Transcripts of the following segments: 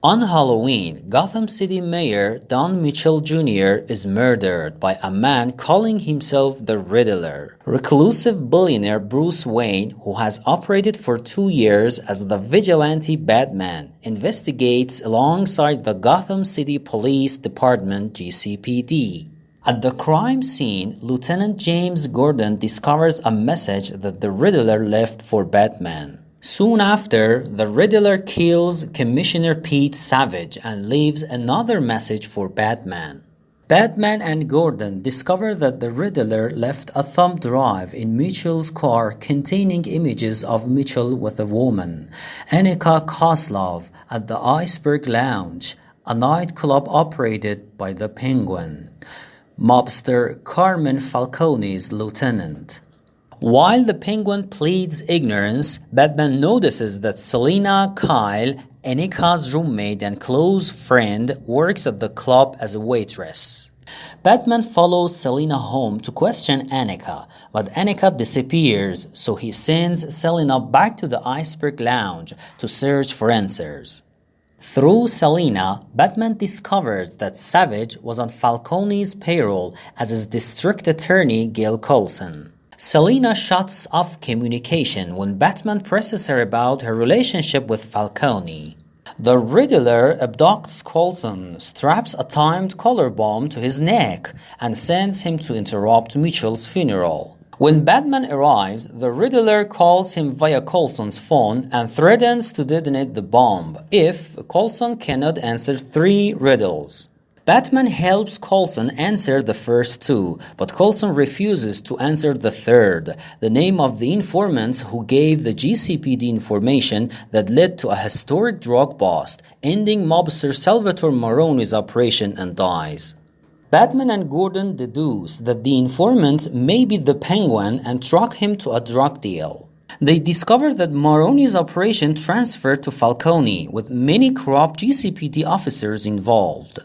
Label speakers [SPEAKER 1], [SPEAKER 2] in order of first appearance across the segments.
[SPEAKER 1] On Halloween, Gotham City Mayor Don Mitchell Jr. is murdered by a man calling himself the Riddler. Reclusive billionaire Bruce Wayne, who has operated for 2 years as the vigilante Batman, investigates alongside the Gotham City Police Department (GCPD). At the crime scene, Lieutenant James Gordon discovers a message that the Riddler left for Batman. Soon after, the Riddler kills Commissioner Pete Savage and leaves another message for Batman. Batman and Gordon discover that the Riddler left a thumb drive in Mitchell's car containing images of Mitchell with a woman, Annika Koslov, at the Iceberg Lounge, a nightclub operated by the Penguin, mobster Carmine Falcone's lieutenant. While the Penguin pleads ignorance, Batman notices that Selina Kyle, Annika's roommate and close friend, works at the club as a waitress. Batman follows Selina home to question Annika, but Annika disappears, so he sends Selina back to the Iceberg Lounge to search for answers. Through Selina, Batman discovers that Savage was on Falcone's payroll as his district attorney Gil Coulson. Selina shuts off communication when Batman presses her about her relationship with Falcone. The Riddler abducts Coulson, straps a timed collar bomb to his neck, and sends him to interrupt Mitchell's funeral. When Batman arrives, the Riddler calls him via Coulson's phone and threatens to detonate the bomb if Coulson cannot answer 3 riddles. Batman helps Coulson answer the first 2, but Coulson refuses to answer the third, the name of the informant who gave the GCPD information that led to a historic drug bust, ending mobster Salvatore Maroni's operation, and dies. Batman and Gordon deduce that the informant may be the Penguin and track him to a drug deal. They discover that Maroni's operation transferred to Falcone, with many corrupt GCPD officers involved.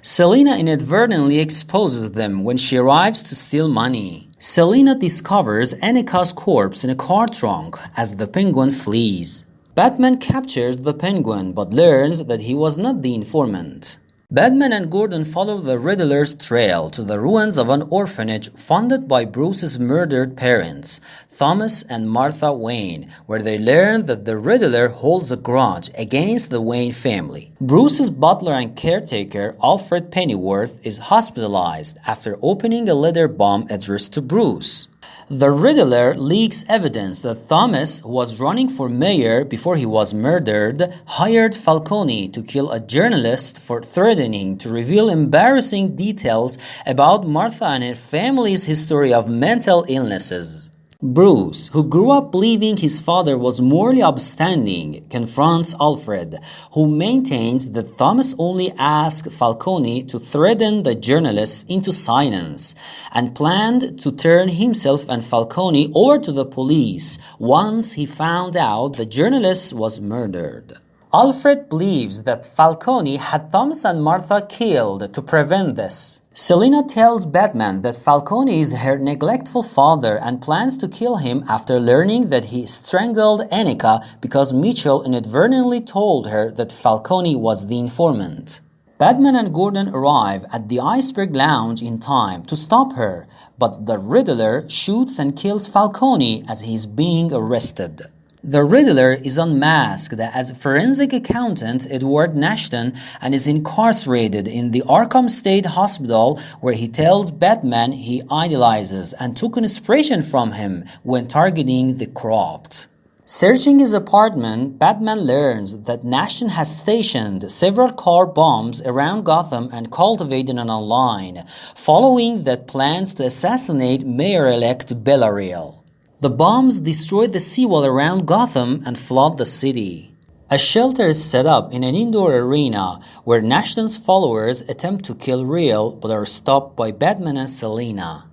[SPEAKER 1] Selina inadvertently exposes them when she arrives to steal money. Selina discovers Annika's corpse in a car trunk as the Penguin flees. Batman captures the Penguin but learns that he was not the informant. Batman and Gordon follow the Riddler's trail to the ruins of an orphanage funded by Bruce's murdered parents, Thomas and Martha Wayne, where they learn that the Riddler holds a grudge against the Wayne family. Bruce's butler and caretaker, Alfred Pennyworth, is hospitalized after opening a letter bomb addressed to Bruce. The Riddler leaks evidence that Thomas, who was running for mayor before he was murdered, hired Falcone to kill a journalist for threatening to reveal embarrassing details about Martha and her family's history of mental illnesses. Bruce, who grew up believing his father was morally upstanding, confronts Alfred, who maintains that Thomas only asked Falcone to threaten the journalists into silence and planned to turn himself and Falcone over to the police once he found out the journalist was murdered. Alfred believes that Falcone had Thomas and Martha killed to prevent this. Selina tells Batman that Falcone is her neglectful father and plans to kill him after learning that he strangled Annika because Mitchell inadvertently told her that Falcone was the informant. Batman and Gordon arrive at the Iceberg Lounge in time to stop her, but the Riddler shoots and kills Falcone as he is being arrested. The Riddler is unmasked as forensic accountant Edward Nashton and is incarcerated in the Arkham State Hospital, where he tells Batman he idolizes and took inspiration from him when targeting the corrupt. Searching his apartment, Batman learns that Nashton has stationed several car bombs around Gotham and cultivated an line, following that plans to assassinate Mayor-elect Bellariel. The bombs destroy the seawall around Gotham and flood the city. A shelter is set up in an indoor arena where Nashton's followers attempt to kill Riel but are stopped by Batman and Selina.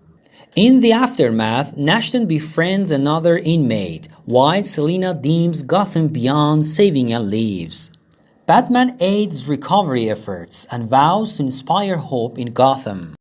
[SPEAKER 1] In the aftermath, Nashton befriends another inmate, while Selina deems Gotham beyond saving and leaves. Batman aids recovery efforts and vows to inspire hope in Gotham.